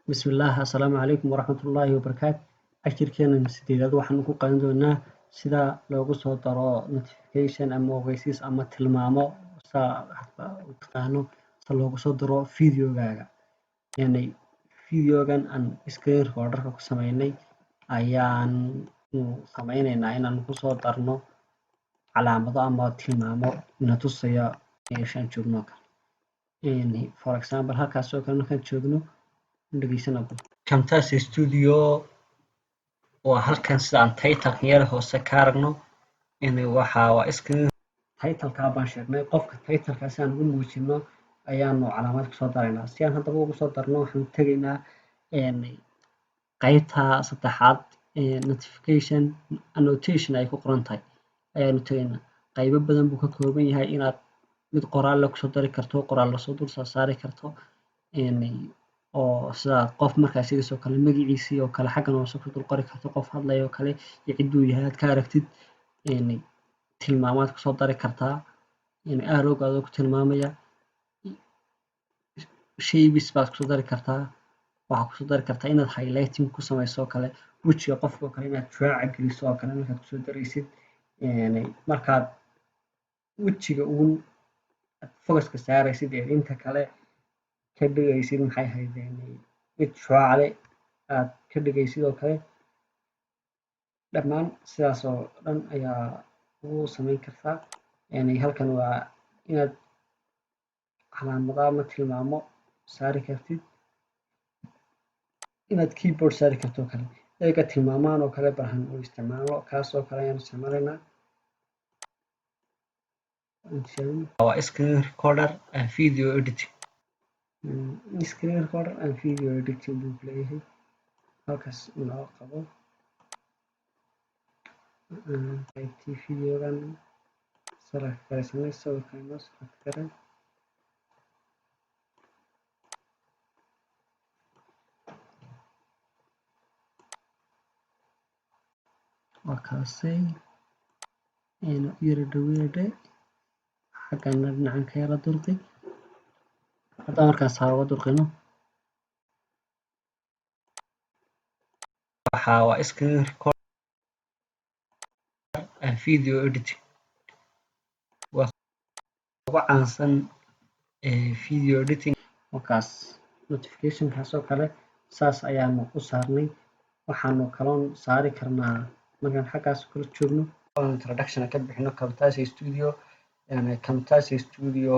بسم الله السلام عليكم ورحمة الله وبركاته عشركينا sideedad waxaan ku qaadan doonaa sida loogu soo daro notification ama ogeysiis ama tilmaamo u taqaano sida loogu soo daro videogaaga videogan aan screen recorderka ku sameynay ayaan sameynaynaa inaan ku soo darno calaamado ama tilmaamo ina tusaya meeshaan joogno for example halkaas oo kale markaan joogno Camtasia Studio waa halkan sidaan title yar hoose ka aragno waxa waa screen title-ka baan sheegnay qofka title-ka si aan ugu muujino ayaanu calaamad ku soo daraynaa si aan hadaba ugu soo darno waxaan tagaynaa qaybta saddexaad notification annotation ay ku qoran tahay ayaanu tagaynaa qaybo badan buu ka kooban yahay inaad mid qoraal ku soo dari karto qoraal la soo dul saari karto oo sida qof markaa sidoo kale magaciisa oo kale xagan oo soo dul qori karto qof hadlayo kale iyo ciduu yahay aad ka aragtid tilmaamaad ku soo dari kartaa arrowgaada ku tilmaamaya shapes baad ku soo dari kartaa waxa ku soo dari kartaa inaad highlighting ku sameyso kale wajiga qofka kale inaad shucaac geliso oo kale markaad ku soo daraysid markaad wajiga uun focus-ka saaraysid inta kale ka dhigaysid maxay ahaydeen mid shucaac leh aad ka dhigaysid oo kale dhammaan sidaas oo dhan ayaa ugu sameyn kartaa halkan waa inaad calaamado ama tilmaamo saari kartid inaad keyboard saari karto kale eega tilmaamaan oo kale baahan oo isticmaalo kaas oo kale ayaan isticmaalaynaa waa screen recorder and video editing screen recorder and video editing buu leeyahay halkaas inoo qabo qaybtii videogan select garaysanay sawirka inoo select garay wakaasay yara dhaweede xaggana dhinacan ka yara durqi hadda markaas uga durqino waxa waa screen recorder and video editing waa ugu caansan video editing markaas notification-kaas oo kale saas ayaanu u saarnay waxaanu kaloon saari karnaa markaan xaggaas kala joogno introduction ka bixino Camtasia Studio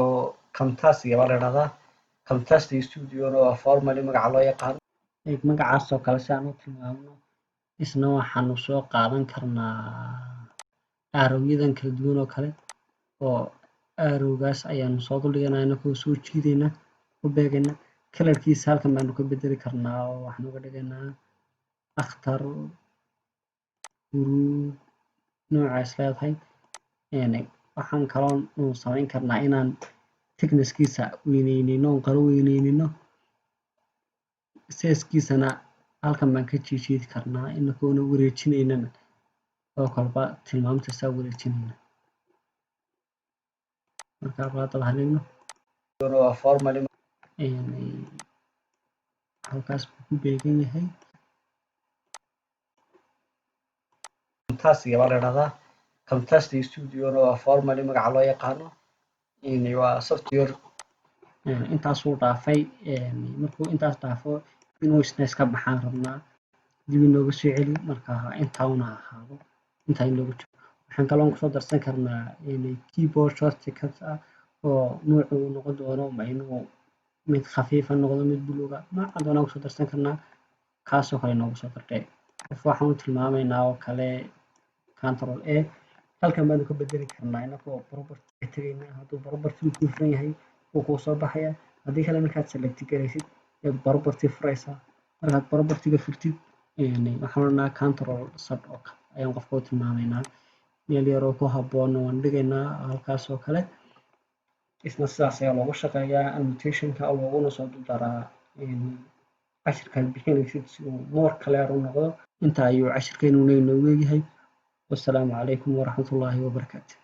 Camtasia baa la yiraahdaa Camtasia Studio waa formally magaca loo yaqaan magacaas oo kale si aan u tilmaamno isna waxaanu soo qaadan karnaa arrowyadan kala duwan oo kale oo arrowgaas ayaanu soo duldhiganaa inagoo soo jiidayna u beegayna kalarkiisa halkan baanu ka bedeli karnaa oo waxaan uga dhigaynaa akhtar huruud noocaas leedahay waxaan kaloon samayn karnaa inaan thickness-kiisa weyneyneyno oon qaro weyneyneyno size-kiisana halkan baan ka jiidi karnaa inagoona wareejinaynana oo kalba tilmaamta saa wareejinayna marka hadda haleyno waa formally halkaas buu ku beegan yahay Camtasia baa la yiraahdaa Camtasia Studio waa formally magaca loo yaqaano waa software intaas uu dhaafay markuu intaas dhaafo inuu isna iska baxaan rabnaa dib inooga soo celi marka intaa una ahaado intaa inoogu jiro waxaan kaloon kusoo darsan karnaa keyboard shortcut oo noocu noqon doono inuu mid khafiifa noqdo mid buluuga nooca doonaan kusoo darsan karnaa kaasoo kale inoogu soo dardhay waxaan u tilmaamaynaa oo kale control A halkan baanu ka bedeli karnaa inagoo property ka tagaynaa hadduu property ku furan yahay wuu kuu soo baxaya haddii kale markaad select garaysid ee property furaysaa markaad property-ga furtid waxaan odhanaa control sub oo kale ayaan qofka u tilmaamaynaa meel yaroo ku habboon waan dhigaynaa halkaas oo kale isna sidaas ayaa loogu shaqeeyaa annotation-ka looguna soo daraa cashirkaad bixinaysid si uu more clear u noqdo inta ayuu cashirkeenu inoogu eegyahay والسلام عليكم ورحمة الله وبركاته